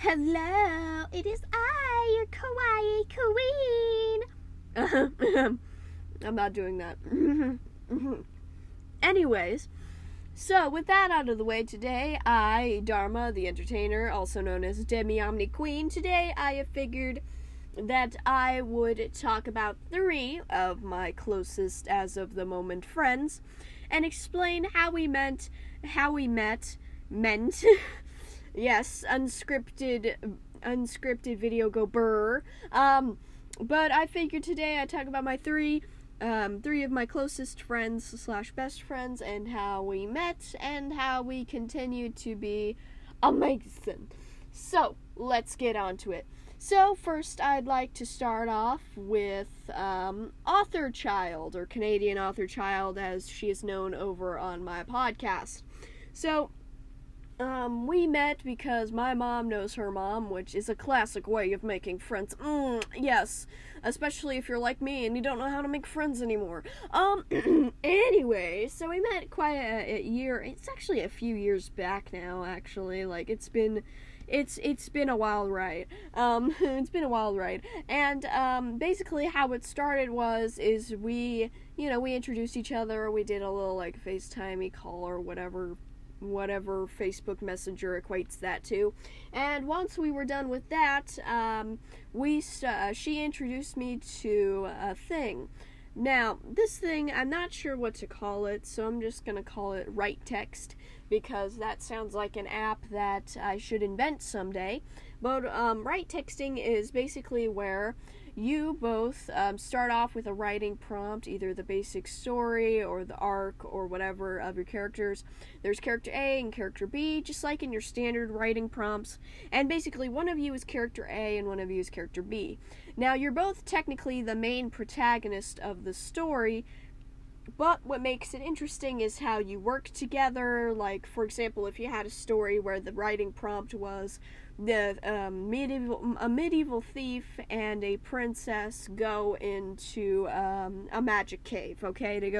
Hello, it is I, your kawaii queen. I'm not doing that. Anyways, so with that out of the way today, I, Dharma, the entertainer, also known as Demi Omni Queen, today I have figured that I would talk about 3 of my closest as of the moment friends and explain how we met, yes, unscripted video go burr. But I figured today I'd talk about my 3 of my closest friends / best friends and how we met and how we continue to be amazing. So, let's get on to it. So, first I'd like to start off with Author Child, or Canadian Author Child as she is known over on my podcast. So, we met because my mom knows her mom, which is a classic way of making friends. Yes, especially if you're like me and you don't know how to make friends anymore. Anyway, so we met quite a year. It's actually a few years back now, actually. Like, it's been a wild ride. It's been a wild ride. And, basically how it started is we introduced each other. We did a little, like, FaceTime call or whatever Facebook Messenger equates that to. And once we were done with that, she introduced me to a thing. Now, this thing, I'm not sure what to call it, so I'm just going to call it Write Text, because that sounds like an app that I should invent someday. But Write Texting is basically where you both start off with a writing prompt, either the basic story or the arc or whatever of your characters. There's character A and character B, just like in your standard writing prompts. And basically, one of you is character A and one of you is character B. Now, you're both technically the main protagonist of the story, but what makes it interesting is how you work together. Like, for example, if you had a story where the writing prompt was a medieval thief and a princess go into a magic cave, okay, to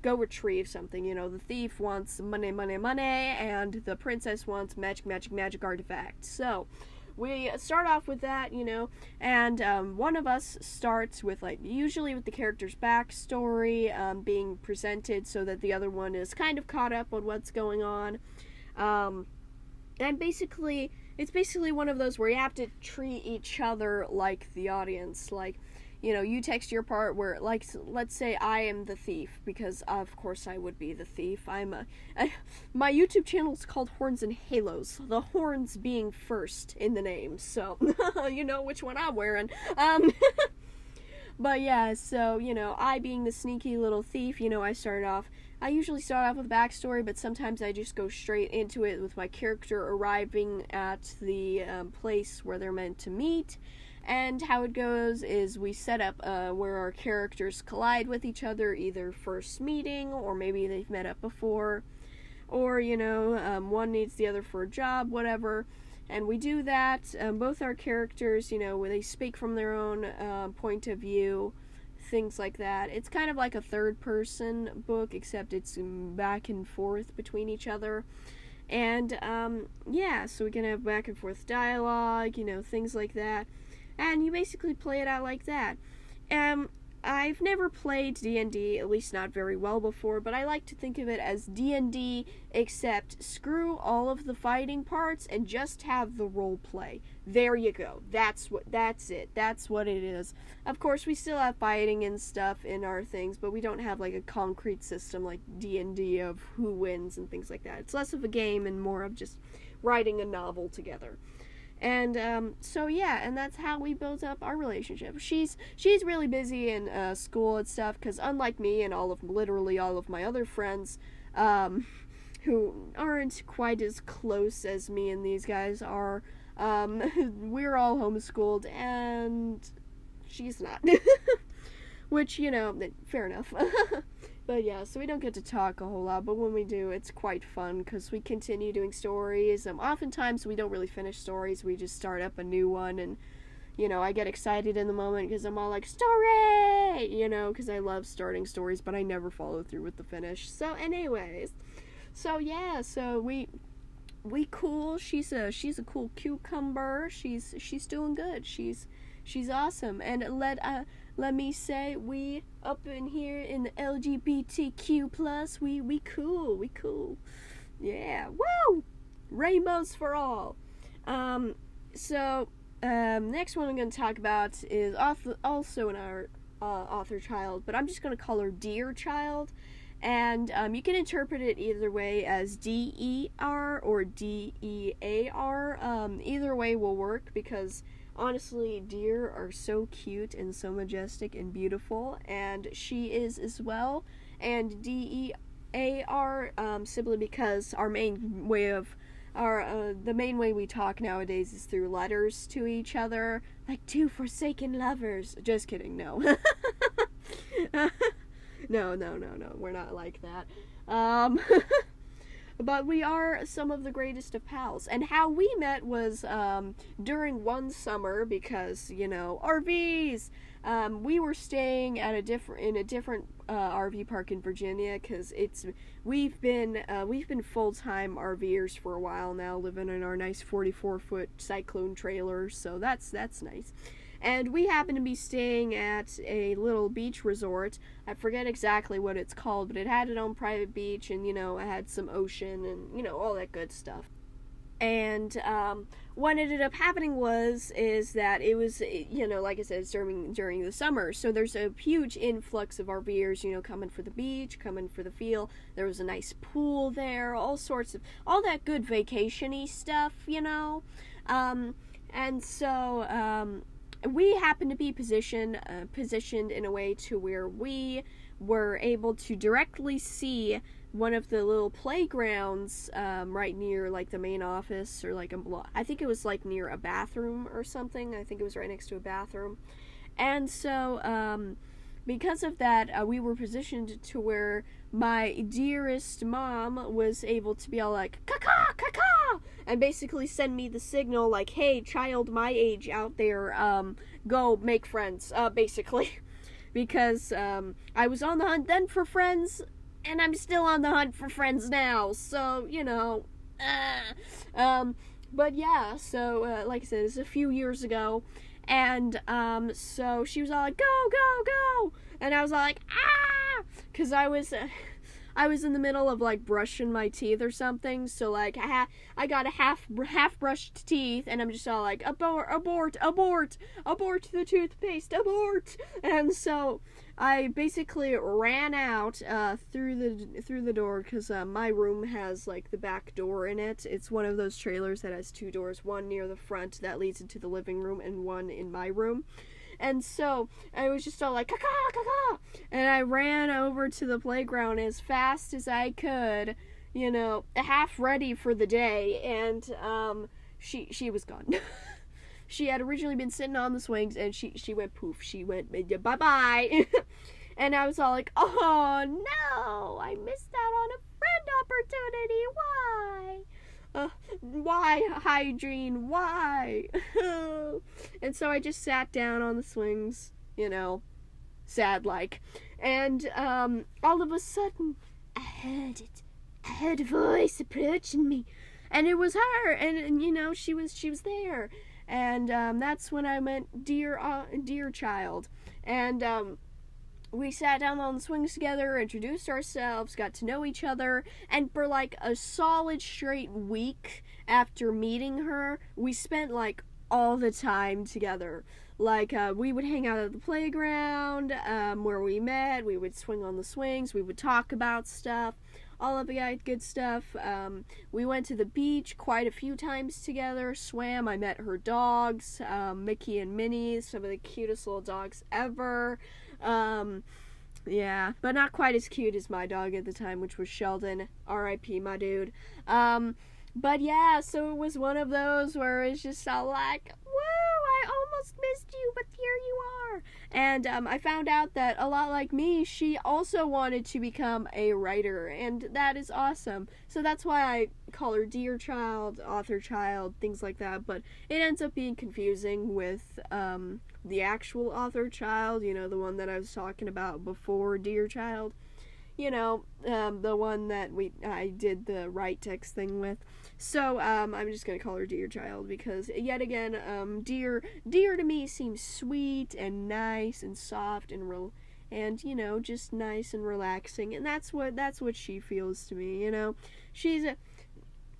go retrieve something. The thief wants money, and the princess wants magic artifacts. So we start off with that, and one of us starts with, usually with the character's backstory being presented so that the other one is kind of caught up on what's going on. And basically, it's basically one of those where you have to treat each other like the audience. Like, you text your part where, let's say I am the thief, because of course I would be the thief. My YouTube channel is called Horns and Halos, the horns being first in the name, so you know which one I'm wearing. But yeah, so, I being the sneaky little thief, I usually start off with a backstory, but sometimes I just go straight into it with my character arriving at the place where they're meant to meet. And how it goes is we set up where our characters collide with each other, either first meeting, or maybe they've met up before, or, one needs the other for a job, whatever. And we do that. Both our characters, where they speak from their own point of view, things like that. It's kind of like a third-person book, except it's back and forth between each other. And, so we can have back and forth dialogue, things like that. And you basically play it out like that. I've never played D&D, at least not very well before, but I like to think of it as D&D, except screw all of the fighting parts and just have the role play. There you go. That's it. That's what it is. Of course, we still have fighting and stuff in our things, but we don't have, a concrete system like D&D of who wins and things like that. It's less of a game and more of just writing a novel together. And, and that's how we built up our relationship. She's really busy in, school and stuff, because unlike me and literally all of my other friends, who aren't quite as close as me and these guys are, we're all homeschooled, and she's not. Which, fair enough. But yeah, so we don't get to talk a whole lot, but when we do, it's quite fun, because we continue doing stories. Oftentimes we don't really finish stories, we just start up a new one, and, I get excited in the moment, because I'm all like, story! Because I love starting stories, but I never follow through with the finish. So anyways, so yeah, so we we cool. She's a cool cucumber. She's doing good. She's awesome. And let me say, we up in here in the LGBTQ plus, we cool. Yeah, woo! Rainbows for all. Next one I'm going to talk about is also in our author child, but I'm just going to call her Dear Child. And you can interpret it either way, as D-E-R or D-E-A-R. Either way will work, because honestly, deer are so cute and so majestic and beautiful, and she is as well. And D-E-A-R, simply because our main way of the main way we talk nowadays is through letters to each other, like two forsaken lovers. Just kidding, no. No, we're not like that. But we are some of the greatest of pals. And how we met was during one summer, because, RVs. We were staying at in a different RV park in Virginia, because we've been full-time RVers for a while now, living in our nice 44-foot Cyclone trailer. So that's nice. And we happened to be staying at a little beach resort. I forget exactly what it's called, but it had its own private beach, and, it had some ocean and, all that good stuff. And what ended up happening is that it was, like I said, it's during the summer. So there's a huge influx of RVers, coming for the beach, coming for the feel. There was a nice pool there, all that good vacation-y stuff, And so, we happened to be positioned in a way to where we were able to directly see one of the little playgrounds right near, like, the main office, or like I think it was like near a bathroom or something. I think it was right next to a bathroom. And so because of that, we were positioned to where my dearest mom was able to be all like, "Caca, caca," and basically send me the signal like, "Hey, child my age out there, go make friends," basically. Because I was on the hunt then for friends, and I'm still on the hunt for friends now, so, but yeah, so, like I said, it's a few years ago, and, so she was all like, "Go, go, go," and I was all like, "Ah," because I was in the middle of, like, brushing my teeth or something, so, like, I got a half brushed teeth, and I'm just all like, abort the toothpaste, abort, and so I basically ran out through the door, because my room has, like, the back door in it. It's one of those trailers that has two doors, one near the front that leads into the living room, and one in my room. And so I was just all like, "Caca, caca," and I ran over to the playground as fast as I could, half ready for the day, and she was gone. She had originally been sitting on the swings, and she went poof. She went bye-bye. And I was all like, "Oh no, I missed out on a friend opportunity. Why, Hydrine, why?" And so I just sat down on the swings, sad like. And all of a sudden, I heard it. I heard a voice approaching me, and it was her. And she was there. And that's when I met Dear Child. And we sat down on the swings together, introduced ourselves, got to know each other, and for like a solid straight week after meeting her, we spent like all the time together. Like, we would hang out at the playground where we met, we would swing on the swings, we would talk about stuff, all of the good stuff. We went to the beach quite a few times together, swam, I met her dogs, Mickey and Minnie, some of the cutest little dogs ever. Yeah, but not quite as cute as my dog at the time, which was Sheldon. R.I.P. my dude. But yeah, so it was one of those where it's just all like, woo, I almost missed you, but here you are. And I found out that a lot like me, she also wanted to become a writer, and that is awesome. So that's why I call her Dear Child, Author Child, things like that. But it ends up being confusing with the actual Author Child, the one that I was talking about before Dear Child. the one that I did the write text thing with. So I'm just gonna call her Dear Child because yet again, Dear to me seems sweet and nice and soft and real, and just nice and relaxing, and that's what she feels to me. She's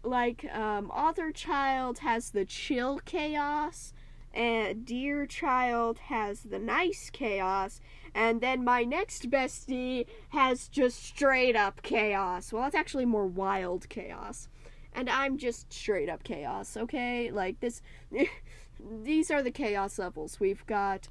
Author Child has the chill chaos, and Dear Child has the nice chaos, and then my next bestie has just straight up chaos. Well, it's actually more wild chaos. And I'm just straight up chaos, okay? These are the chaos levels. We've got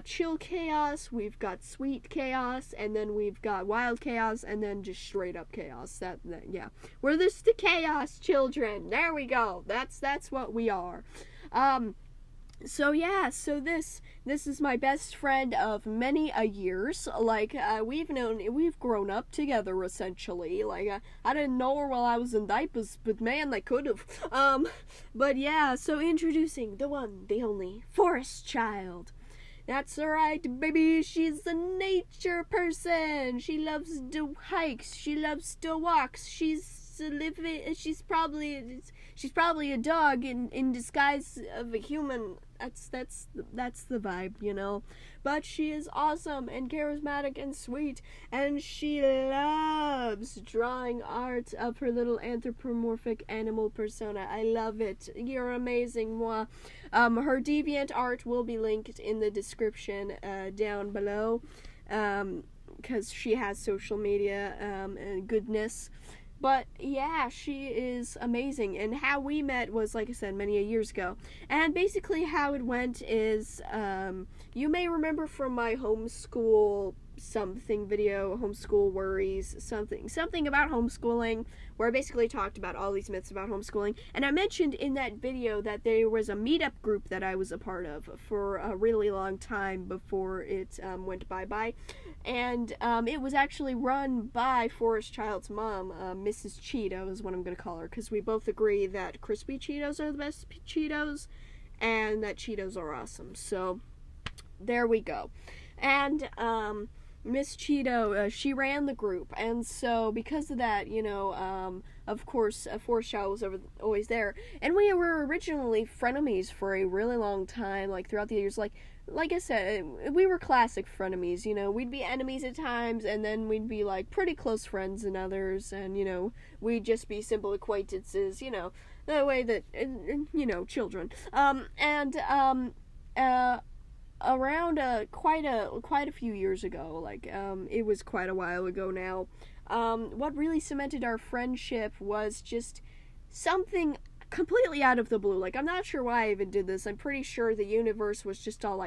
chill chaos, we've got sweet chaos, and then we've got wild chaos, and then just straight up chaos. Yeah. We're the chaos children. There we go. That's what we are. So this is my best friend of many a years. We've grown up together essentially. I didn't know her while I was in diapers, but man, they could have. But yeah, so introducing the one, the only Forest Child. That's right, baby. She's a nature person. She loves to hikes. She loves to walks. She's probably a dog in disguise of a human. That's the vibe, But she is awesome and charismatic and sweet, and she loves drawing art of her little anthropomorphic animal persona. I love it. You're amazing, moi. Her deviant art will be linked in the description down below, because she has social media and goodness. But yeah, she is amazing. And how we met was, like I said, many years ago. And basically how it went is, you may remember from my homeschool something video, homeschool worries, something about homeschooling, where I basically talked about all these myths about homeschooling. And I mentioned in that video that there was a meetup group that I was a part of for a really long time before it went bye-bye. And it was actually run by Forest Child's mom, Mrs. Cheeto is what I'm going to call her, because we both agree that crispy Cheetos are the best Cheetos, and that Cheetos are awesome. So, there we go. And, Miss Cheeto, she ran the group, and so because of that, of course, Forest Child was always there, and we were originally frenemies for a really long time, throughout the years, like I said, we were classic frenemies, we'd be enemies at times, and then we'd be, pretty close friends in others, and, we'd just be simple acquaintances, the way that, children, around quite a few years ago, it was quite a while ago now, what really cemented our friendship was just something completely out of the blue. I'm not sure why I even did this. I'm pretty sure the universe was just all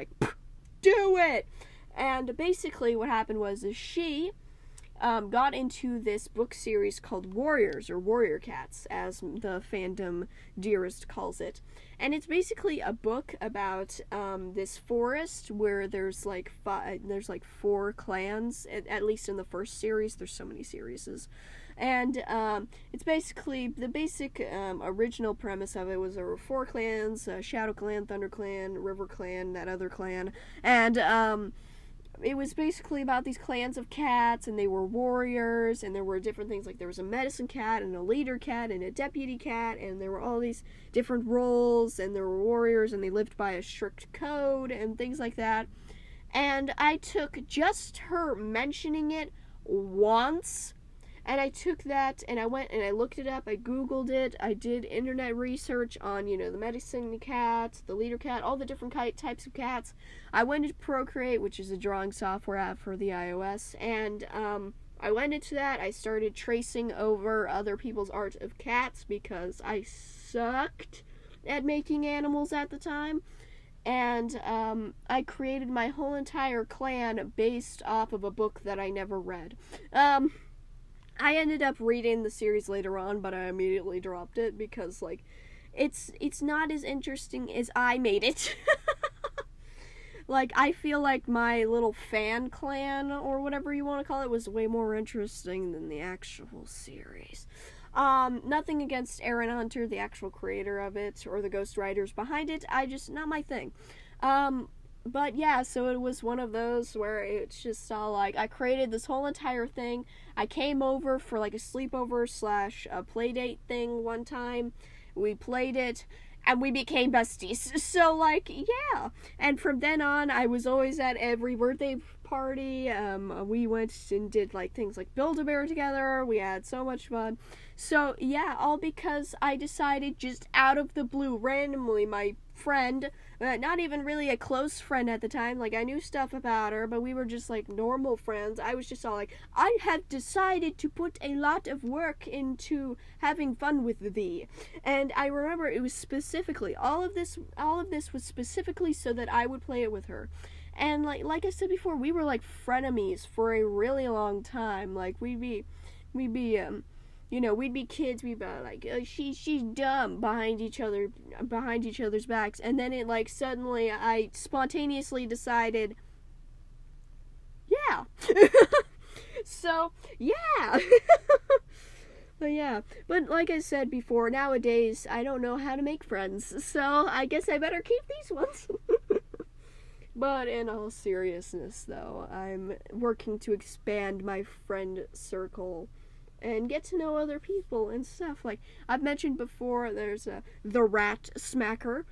do it! And basically what happened was she got into this book series called Warriors, or Warrior Cats, as the fandom dearest calls it. And it's basically a book about this forest where there's four clans, at least in the first series. There's so many series. And it's basically, the basic original premise of it was there were four clans, Shadow Clan, Thunder Clan, River Clan, that other clan, and it was basically about these clans of cats, and they were warriors, and there were different things, there was a medicine cat, and a leader cat, and a deputy cat, and there were all these different roles, and there were warriors, and they lived by a strict code, and things like that. And I took just her mentioning it once, and I took that, and I went and I looked it up, I googled it, I did internet research on, the medicine cat, the leader cat, all the different types of cats. I went into ProCreate, which is a drawing software app for the iOS, and I went into that, I started tracing over other people's art of cats, because I sucked at making animals at the time. And I created my whole entire clan based off of a book that I never read. I ended up reading the series later on, but I immediately dropped it because, it's not as interesting as I made it. I feel like my little fan clan, or whatever you want to call it, was way more interesting than the actual series. Nothing against Aaron Hunter, the actual creator of it, or the ghostwriters behind it. Not my thing. but yeah, so it was one of those where it's just all like, I created this whole entire thing. I came over for like a sleepover slash a play date thing one time. We played it, and we became besties. So like, yeah. And from then on, I was always at every birthday party. We went and did like things like Build-A-Bear together. We had so much fun. So yeah, all because I decided just out of the blue, randomly, my friend, not even really a close friend at the time, like I knew stuff about her, but we were just like normal friends. I was just all like, I have decided to put a lot of work into having fun with thee. And I remember it was specifically, all of this was specifically so that I would play it with her. And like I said before, we were like frenemies for a really long time. Like we'd be we'd be kids, we'd be like, she's dumb behind each other's backs, and then it like suddenly I spontaneously decided, yeah. So yeah. But yeah, but like I said before, nowadays I don't know how to make friends, so I guess I better keep these ones. But in all seriousness, though, I'm working to expand my friend circle and get to know other people and stuff. Like I've mentioned before, there's the Rat Smacker.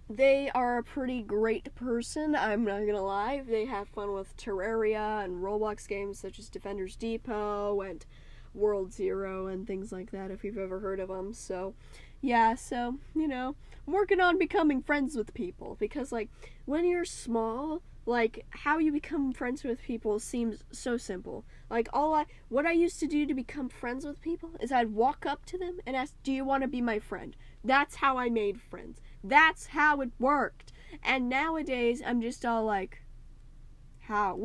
They are a pretty great person, I'm not gonna lie. They have fun with Terraria and Roblox games such as Defender's Depot and World Zero and things like that, if you've ever heard of them. So yeah, so I'm working on becoming friends with people, because like when you're small, like how you become friends with people seems so simple. Like what I used to do to become friends with people is I'd walk up to them and ask, do you want to be my friend? That's how I made friends. That's how it worked. And nowadays I'm just all like, how?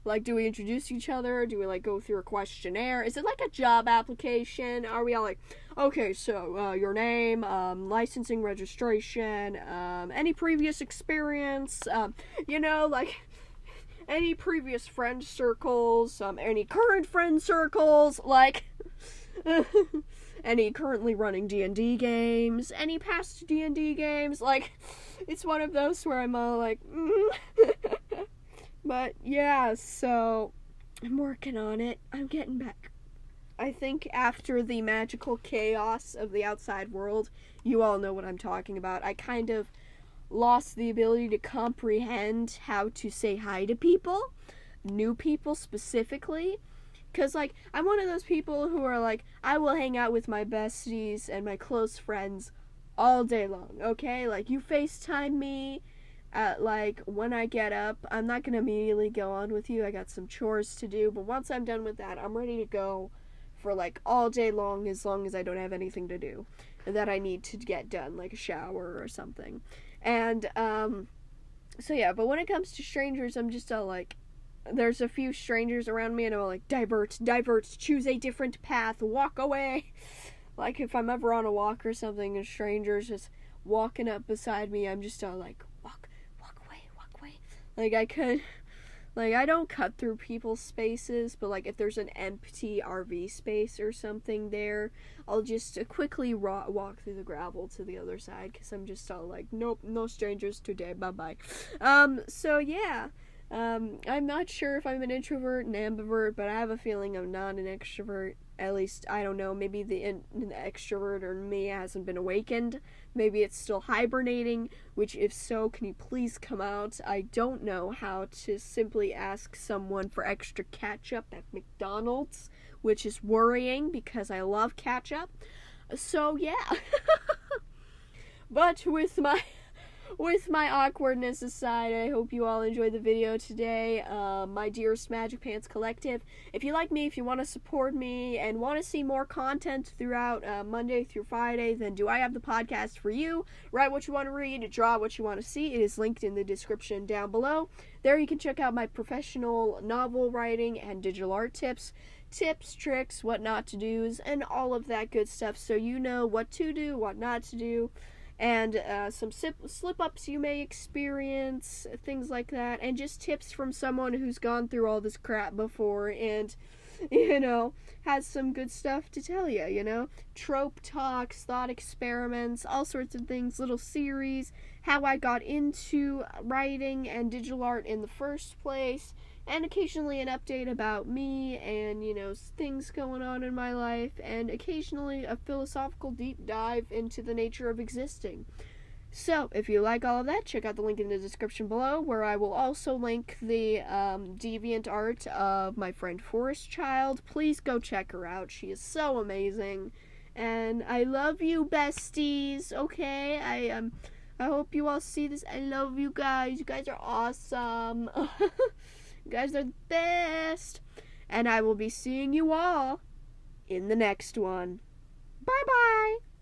Like, do we introduce each other? Do we like go through a questionnaire? Is it like a job application? Are we all like, okay, so your name, licensing, registration, any previous experience, like any previous friend circles, any current friend circles, like any currently running D&D games, any past D&D games, like it's one of those where I'm all like, But yeah, so I'm working on it. I'm getting back. I think after the magical chaos of the outside world, you all know what I'm talking about. I kind of lost the ability to comprehend how to say hi to people, new people specifically. Because, like, I'm one of those people who are like, I will hang out with my besties and my close friends all day long, okay? Like, you FaceTime me. Like, when I get up, I'm not going to immediately go on with you. I got some chores to do. But once I'm done with that, I'm ready to go for, like, all day long as I don't have anything to do that I need to get done, like a shower or something. And, so yeah, but when it comes to strangers, I'm just all like, there's a few strangers around me, and I'm all like, divert, choose a different path, walk away. Like, if I'm ever on a walk or something, and strangers just walking up beside me, I'm just all like, walk away. Like, I don't cut through people's spaces, but, like, if there's an empty RV space or something there, I'll just quickly walk through the gravel to the other side, because I'm just all like, nope, no strangers today, bye-bye. So, yeah. I'm not sure if I'm an introvert, an ambivert, but I have a feeling I'm not an extrovert. At least, I don't know, maybe the extrovert or me hasn't been awakened. Maybe it's still hibernating, which if so, can you please come out? I don't know how to simply ask someone for extra ketchup at McDonald's, which is worrying because I love ketchup. So, yeah. But with my awkwardness aside, I hope you all enjoyed the video today. My dearest Magic Pants Collective. If you like me, if you want to support me, and want to see more content throughout Monday through Friday, then do I have the podcast for you? Write what you want to read, draw what you want to see. It is linked in the description down below. There you can check out my professional novel writing and digital art tips, tricks, what not to do, and all of that good stuff, so you know what to do, what not to do. And some slip-ups you may experience, things like that, and just tips from someone who's gone through all this crap before, and you know, has some good stuff to tell you, you know? Trope talks, thought experiments, all sorts of things, little series, how I got into writing and digital art in the first place, and occasionally an update about me and, you know, things going on in my life, and occasionally a philosophical deep dive into the nature of existing. So, if you like all of that, check out the link in the description below, where I will also link the deviant art of my friend Forest Child. Please go check her out. She is so amazing. And I love you, besties, okay? I hope you all see this. I love you guys. You guys are awesome. You guys are the best. And I will be seeing you all in the next one. Bye-bye.